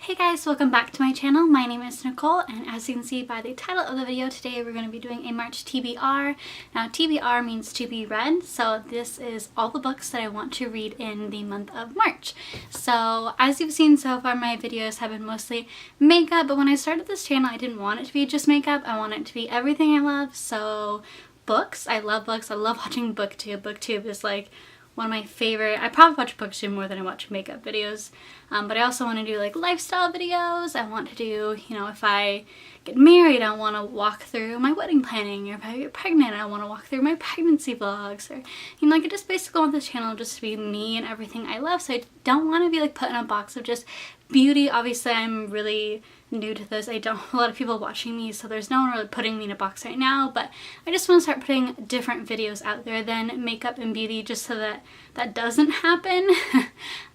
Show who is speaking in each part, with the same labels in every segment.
Speaker 1: Hey guys, welcome back to my channel. My name is Nicole, and as you can see by the title of the video, today we're going to be doing a March TBR. Now TBR means to be read, so this is all the books that I want to read in the month of March. So as you've seen so far, my videos have been mostly makeup, but when I started this channel I didn't want it to be just makeup. I want it to be everything I love. So books, I love books. I love watching Booktube. Booktube is like one of my favorite. I probably watch Booktube more than I watch makeup videos, but I also want to do like lifestyle videos. I want to do, you know, if I get married, I want to walk through my wedding planning, or if I get pregnant, I want to walk through my pregnancy vlogs, or, you know, like I just basically want this channel just to be me and everything I love. So I don't want to be like put in a box of just beauty. Obviously I'm really new to this. I don't have a lot of people watching me, so there's no one really putting me in a box right now, but I just want to start putting different videos out there than makeup and beauty, just so that that doesn't happen.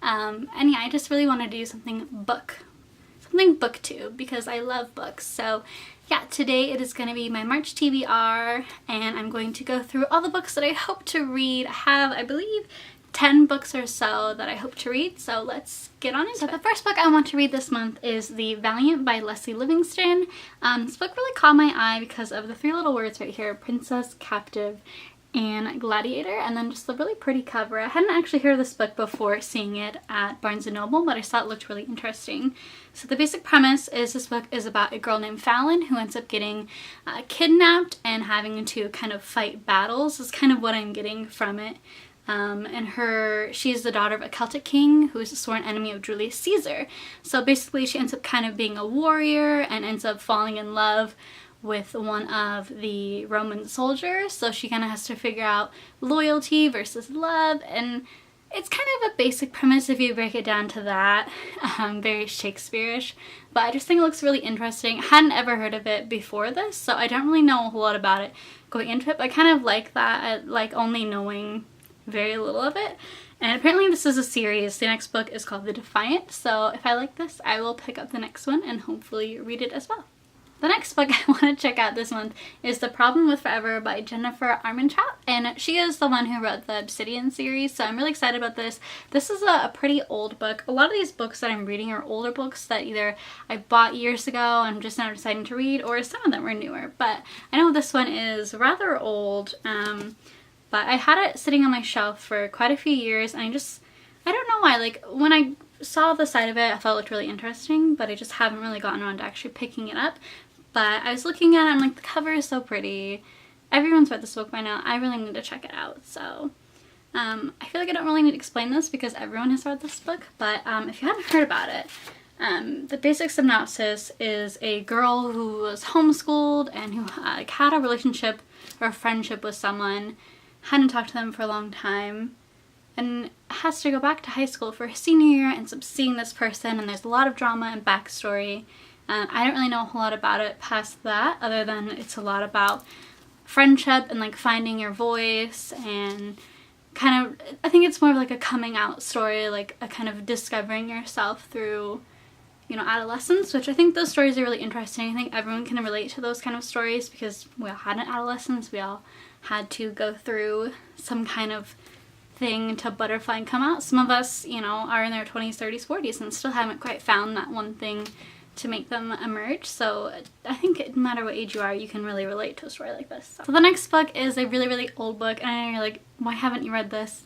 Speaker 1: And yeah, I just really want to do something booktube, because I love books. So yeah, today it is going to be my March TBR, and I'm going to go through all the books that I hope to read. I have, I believe, 10 books or so that I hope to read, so let's get on into it. So the first book I want to read this month is The Valiant by Leslie Livingston. This book really caught my eye because of the three little words right here: princess, captive, and gladiator, and then just the really pretty cover. I hadn't actually heard of this book before seeing it at Barnes & Noble, but I thought it looked really interesting. So the basic premise is this book is about a girl named Fallon who ends up getting kidnapped and having to kind of fight battles. Is kind of what I'm getting from it. And she's the daughter of a Celtic king who is a sworn enemy of Julius Caesar. So basically she ends up kind of being a warrior and ends up falling in love with one of the Roman soldiers. So she kind of has to figure out loyalty versus love, and it's kind of a basic premise if you break it down to that. Very Shakespeare-ish, but I just think it looks really interesting. I hadn't ever heard of it before this, so I don't really know a whole lot about it going into it, but I kind of like that. I like only knowing very little of it. And apparently this is a series. The next book is called The Defiant, so if I like this I will pick up the next one and hopefully read it as well. The next book I want to check out this month is The Problem with Forever by Jennifer Armentrout, and she is the one who wrote the Obsidian series, so I'm really excited about this. This is a pretty old book. A lot of these books that I'm reading are older books that either I bought years ago and I'm just now deciding to read, or some of them are newer, but I know this one is rather old. But I had it sitting on my shelf for quite a few years, and I don't know why, like when I saw the side of it I thought it looked really interesting, but I just haven't really gotten around to actually picking it up. But I was looking at it, I'm like, the cover is so pretty. Everyone's read this book by now. I really need to check it out. So I feel like I don't really need to explain this because everyone has read this book, but if you haven't heard about it, the basic synopsis is a girl who was homeschooled and who had a relationship or a friendship with someone, hadn't talked to them for a long time, and has to go back to high school for her senior year, ends up seeing this person, and there's a lot of drama and backstory. I don't really know a whole lot about it past that, other than it's a lot about friendship and like finding your voice, and kind of, I think it's more of like a coming out story, like a kind of discovering yourself through, you know, adolescence, which I think those stories are really interesting. I think everyone can relate to those kind of stories because we all had an adolescence, we all had to go through some kind of thing to butterfly and come out. Some of us, you know, are in their 20s, 30s, 40s and still haven't quite found that one thing to make them emerge. So I think no matter what age you are, you can really relate to a story like this. So the next book is a really, really old book, and I know you're like, why haven't you read this?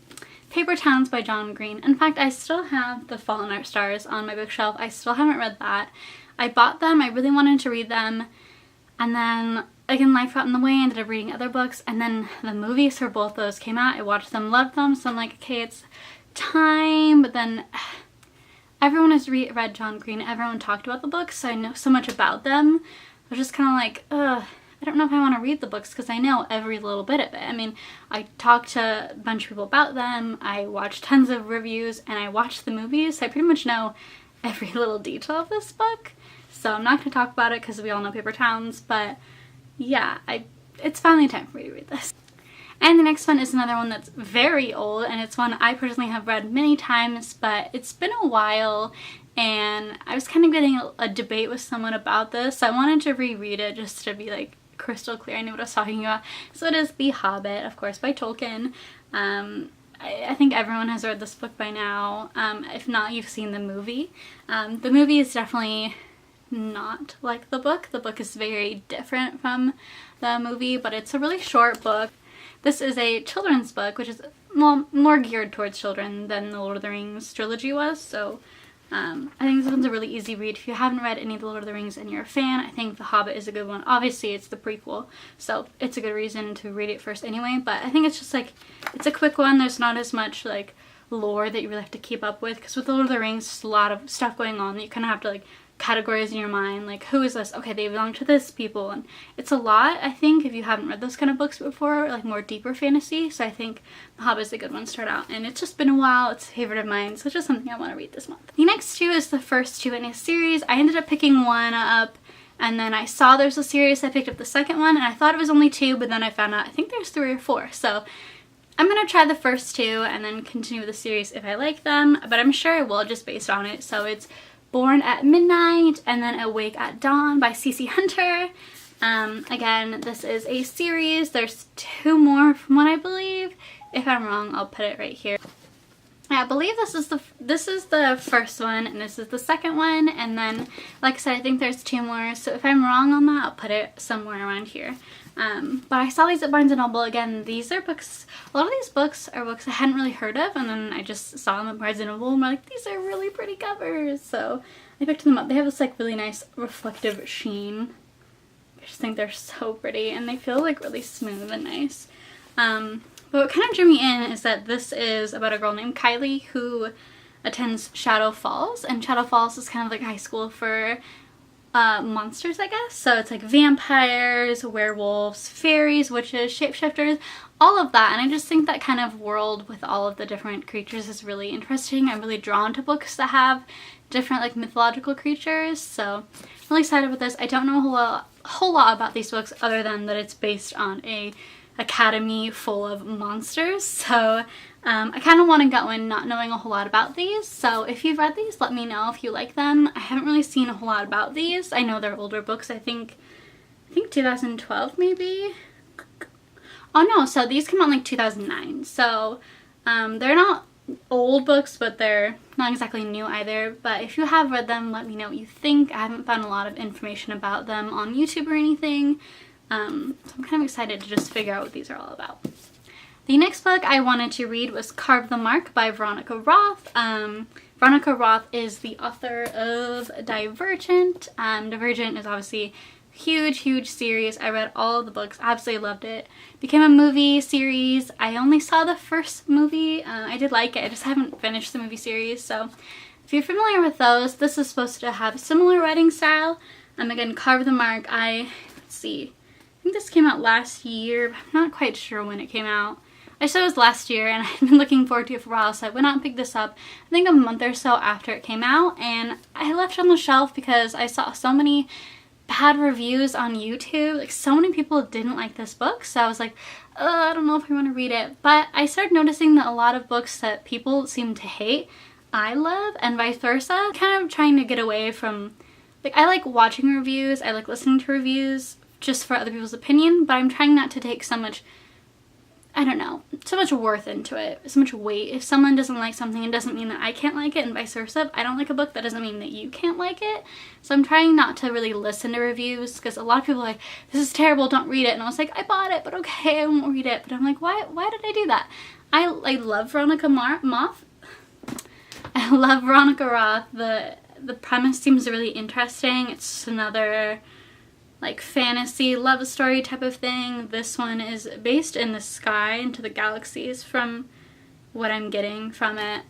Speaker 1: Paper Towns by John Green. In fact, I still have The Fault in Our Stars on my bookshelf. I still haven't read that. I bought them, I really wanted to read them, and then again life got in the way. I ended up reading other books, and then the movies for both those came out. I watched them, loved them, so I'm like, okay, it's time. But then everyone has read John Green, everyone talked about the books, so I know so much about them. I was just kind of like, ugh, I don't know if I want to read the books because I know every little bit of it. I mean, I talked to a bunch of people about them, I watched tons of reviews, and I watched the movies, so I pretty much know every little detail of this book. So I'm not going to talk about it because we all know Paper Towns, but yeah, it's finally time for me to read this. And the next one is another one that's very old, and it's one I personally have read many times, but it's been a while, and I was kind of getting a debate with someone about this, so I wanted to reread it just to be like crystal clear I knew what I was talking about. So it is The Hobbit, of course, by Tolkien. I think everyone has read this book by now. If not, you've seen the movie. The movie is definitely not like the book. The book is very different from the movie, but it's a really short book. This is a children's book, which is more geared towards children than the Lord of the Rings trilogy was, so I think this one's a really easy read. If you haven't read any of the Lord of the Rings and you're a fan, I think The Hobbit is a good one. Obviously, it's the prequel, so it's a good reason to read it first anyway, but I think it's just like, it's a quick one. There's not as much like lore that you really have to keep up with, because with The Lord of the Rings, there's a lot of stuff going on that you kind of have to like categorize in your mind, like who is this? Okay, they belong to this people, and it's a lot, I think, if you haven't read those kind of books before, like more deeper fantasy. So I think The Hobbit is a good one to start out, and it's just been a while. It's a favorite of mine, so it's just something I want to read this month. The next two is the first two in a series. I ended up picking one up, and then I saw there's a series, so I picked up the second one, and I thought it was only two, but then I found out I think there's 3 or 4, so I'm gonna try the first two and then continue with the series if I like them, but I'm sure I will just based on it. So it's Born at Midnight and then Awake at Dawn by C.C. Hunter. Again, this is a series. There's 2 more from what I believe. If I'm wrong, I'll put it right here. I believe this is the first one and this is the second one, and then like I said, I think there's 2 more, so if I'm wrong on that, I'll put it somewhere around here. But I saw these at Barnes & Noble. Again, these are books, a lot of these books are books I hadn't really heard of, and then I just saw them at Barnes & Noble and I'm like, these are really pretty covers, so I picked them up. They have this like really nice reflective sheen. I just think they're so pretty, and they feel like really smooth and nice. But what kind of drew me in is that this is about a girl named Kylie who attends Shadow Falls, and Shadow Falls is kind of like high school for monsters, I guess. So it's like vampires, werewolves, fairies, witches, shapeshifters, all of that. And I just think that kind of world with all of the different creatures is really interesting. I'm really drawn to books that have different like mythological creatures, so I'm really excited about this. I don't know a whole lot about these books other than that it's based on a academy full of monsters, so I kind of want to go in not knowing a whole lot about these. So if you've read these, let me know if you like them. I haven't really seen a whole lot about these. I know they're older books. I think 2012 maybe. Oh no, so these came out in like 2009, so they're not old books, but they're not exactly new either. But if you have read them, let me know what you think. I haven't found a lot of information about them on YouTube or anything. So I'm kind of excited to just figure out what these are all about. The next book I wanted to read was Carve the Mark by Veronica Roth. Veronica Roth is the author of Divergent. Divergent is obviously a huge series. I read all of the books, absolutely loved it. Became a movie series. I only saw the first movie. I did like it, I just haven't finished the movie series. So if you're familiar with those, this is supposed to have a similar writing style. Again, Carve the Mark, let's see. I think this came out last year, but I'm not quite sure when it came out. I said it was last year, and I've been looking forward to it for a while, so I went out and picked this up, I think a month or so after it came out, and I left it on the shelf because I saw so many bad reviews on YouTube. Like, so many people didn't like this book, so I was like, I don't know if I want to read it. But I started noticing that a lot of books that people seem to hate, I love, and vice versa. Kind of trying to get away from, like, I like watching reviews, I like listening to reviews, just for other people's opinion, but I'm trying not to take so much, I don't know, so much worth into it, so much weight. If someone doesn't like something, it doesn't mean that I can't like it, and vice versa. If I don't like a book, that doesn't mean that you can't like it. So I'm trying not to really listen to reviews, because a lot of people are like, this is terrible, don't read it. And I was like, I bought it, but okay, I won't read it. But I'm like, why did I do that? I love Veronica Roth. I love Veronica Roth. The premise seems really interesting. It's just another like fantasy love story type of thing. This one is based in the sky into the galaxies from what I'm getting from it.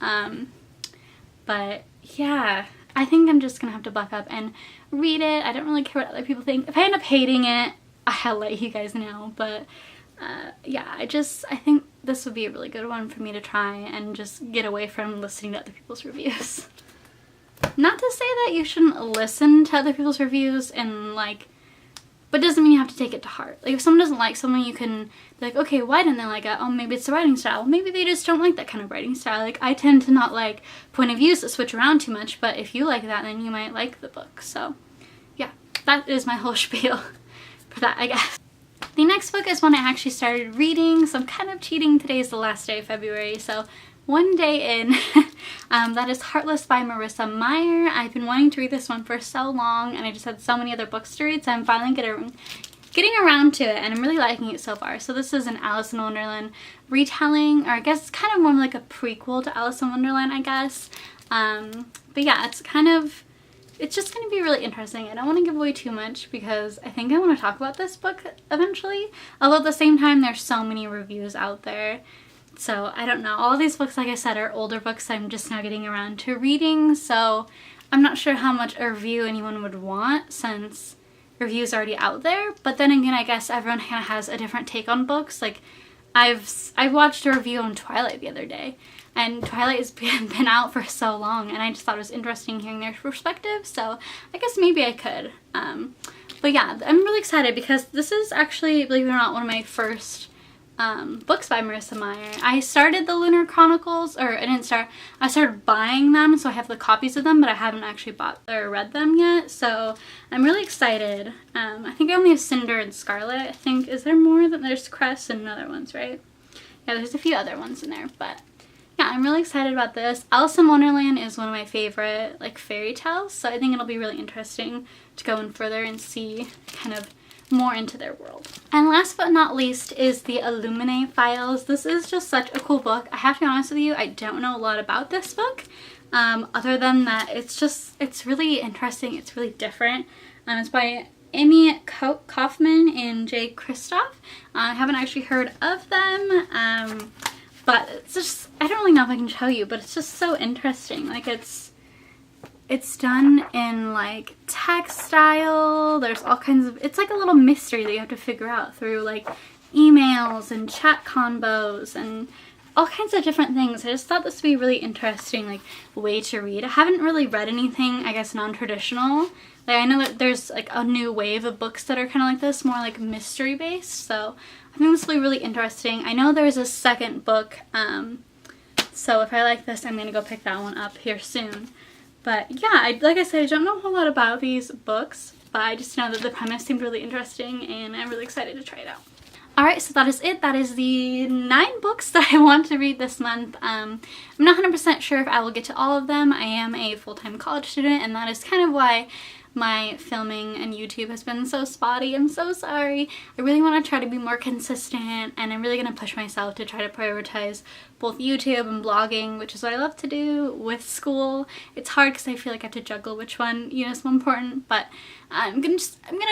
Speaker 1: But yeah, I think I'm just gonna have to buck up and read it. I don't really care what other people think. If I end up hating it, I'll let you guys know. But yeah, I think this would be a really good one for me to try and just get away from listening to other people's reviews. Not to say that you shouldn't listen to other people's reviews and like, but it doesn't mean you have to take it to heart. Like, if someone doesn't like someone, you can be like, okay, why didn't they like it? Oh, maybe it's the writing style. Maybe they just don't like that kind of writing style. Like, I tend to not like point of views that switch around too much, but if you like that, then you might like the book. So, yeah, that is my whole spiel for that, I guess. The next book is one I actually started reading, so I'm kind of cheating. Today is the last day of February, so one day in. That is Heartless by Marissa Meyer. I've been wanting to read this one for so long, and I just had so many other books to read, so I'm finally getting around to it, and I'm really liking it so far. So this is an Alice in Wonderland retelling, or I guess it's kind of more like a prequel to Alice in Wonderland, I guess. But yeah, it's just going to be really interesting. I don't want to give away too much because I think I want to talk about this book eventually. Although at the same time, there's so many reviews out there. So I don't know. All of these books, like I said, are older books I'm just now getting around to reading. So I'm not sure how much a review anyone would want since reviews already out there. But then again, I guess everyone kind of has a different take on books. Like I watched a review on Twilight the other day. And Twilight has been out for so long, and I just thought it was interesting hearing their perspective, so I guess maybe I could. But yeah, I'm really excited because this is actually, believe it or not, one of my first books by Marissa Meyer. I started the Lunar Chronicles, or I didn't start, I started buying them, so I have the copies of them, but I haven't actually bought or read them yet, so I'm really excited. I think I only have Cinder and Scarlet, I think. Is there more? There's Cress and other ones, right? Yeah, there's a few other ones in there, but yeah, I'm really excited about this. Alice in Wonderland is one of my favorite like fairy tales, so I think it'll be really interesting to go in further and see kind of more into their world. And last but not least is the Illuminate Files. This is just such a cool book. I have to be honest with you, I don't know a lot about this book. Other than that, it's really interesting. It's really different. It's by Amy Kaufman and Jay Kristoff. I haven't actually heard of them. But it's just, I don't really know if I can show you, but it's just so interesting. Like it's done in like text style. There's all kinds of, it's like a little mystery that you have to figure out through like emails and chat combos and all kinds of different things. I just thought this would be a really interesting like way to read. I haven't really read anything, I guess, non-traditional. Like I know that there's like a new wave of books that are kind of like this, more like mystery based, so I think this will be really interesting. I know there's a second book, so if I like this, I'm going to go pick that one up here soon. But yeah, like I said, I don't know a whole lot about these books, but I just know that the premise seemed really interesting, and I'm really excited to try it out. Alright, so that is it. That is the 9 books that I want to read this month. I'm not 100% sure if I will get to all of them. I am a full-time college student, and that is kind of why my filming and YouTube has been so spotty. I'm so sorry. I really want to try to be more consistent, and I'm really going to push myself to try to prioritize both YouTube and blogging, which is what I love to do, with school. It's hard because I feel like I have to juggle which one, you know, is more important, but I'm gonna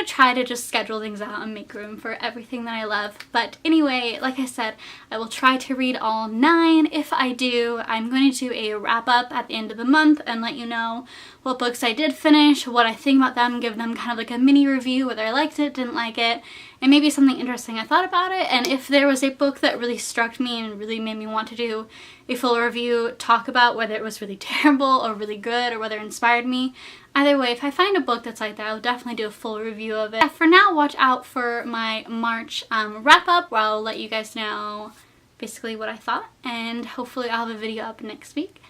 Speaker 1: try to just schedule things out and make room for everything that I love. But anyway, like I said, I will try to read all 9. If I do, I'm going to do a wrap up at the end of the month and let you know what books I did finish, what I think about them, give them kind of like a mini review, whether I liked it, didn't like it, and maybe something interesting I thought about it. And if there was a book that really struck me and really made me want to do a full review, talk about whether it was really terrible or really good or whether it inspired me. Either way, if I find a book that's like that, I'll definitely do a full review of it. For now, watch out for my March wrap-up, where I'll let you guys know basically what I thought, and hopefully I'll have a video up next week.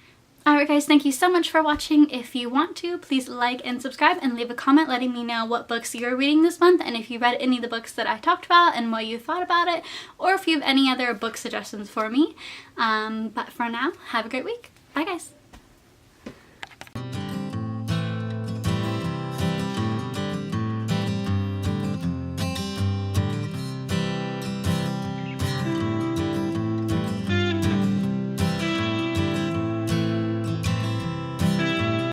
Speaker 1: Alright guys, thank you so much for watching. If you want to, please like and subscribe and leave a comment letting me know what books you're reading this month, and if you read any of the books that I talked about and what you thought about it, or if you have any other book suggestions for me. But for now, have a great week. Bye guys!